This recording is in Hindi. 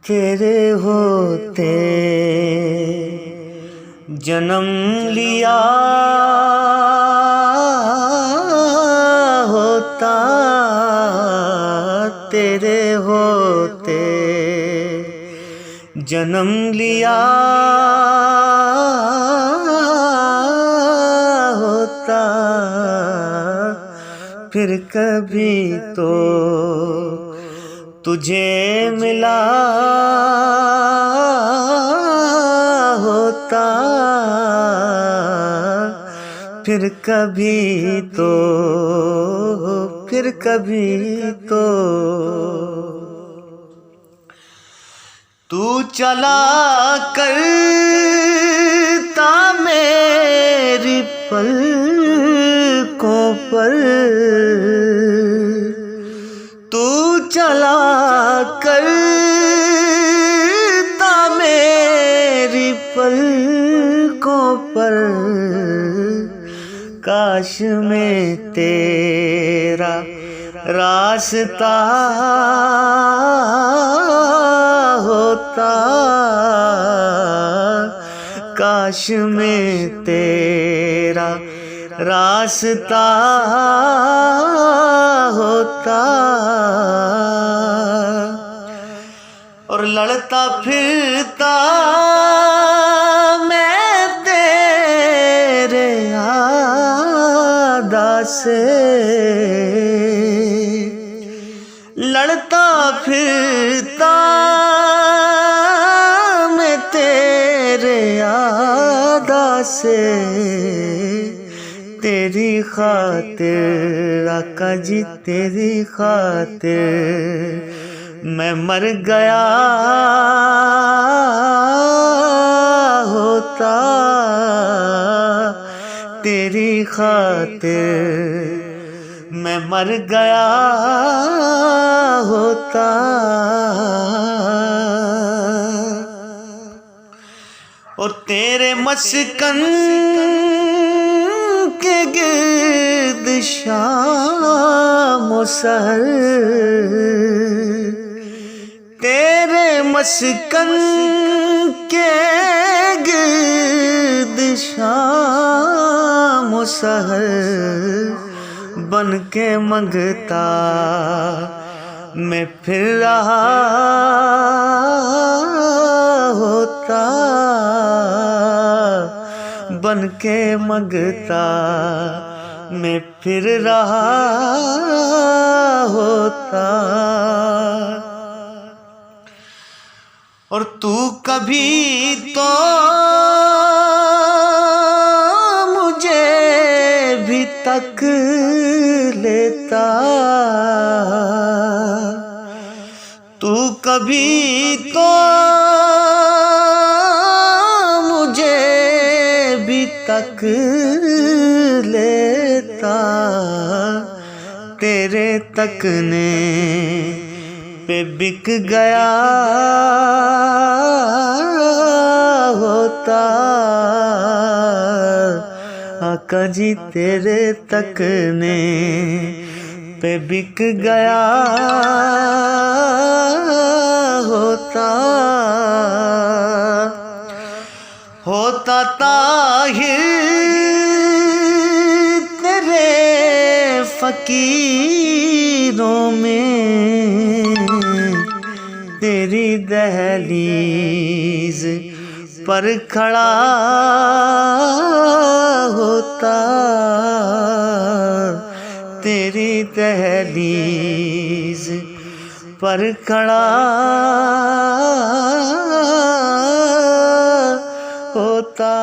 तेरे होते जन्म लिया होता, तेरे होते जन्म लिया होता, फिर कभी तो तुझे मिला होता, फिर कभी तो, फिर कभी तो तू चला करता मेरी पलकों पर, तू चला करता मेरी पलकों पर, काश में तेरा रास्ता होता, काश में तेरा रास्ता होता, और लड़ता फिरता मैं तेरे आदा से, लड़ता फिरता मैं तेरे आदा से, तेरी खातिर आका जी तेरी खातिर मैं मर गया होता, तेरी खातिर मैं मर गया होता, और तेरे मस्कन के गिर्द शाम सहर, तेरे मस्कन के गिर्द शाम सहर बन के मंगता मैं फिर रहा होता, बन के मंगता मैं फिर रहा होता, और तू कभी तो मुझे भी तक लेता, तू कभी तो मुझे भी तक लेता, तेरे तकने पे बिक गया होता, आका जी तेरे तकने पे बिक गया होता, होता ताहिर तेरे फकीरों में, तेरी दहलीज पर खड़ा होता, तेरी दहलीज पर खड़ा होता।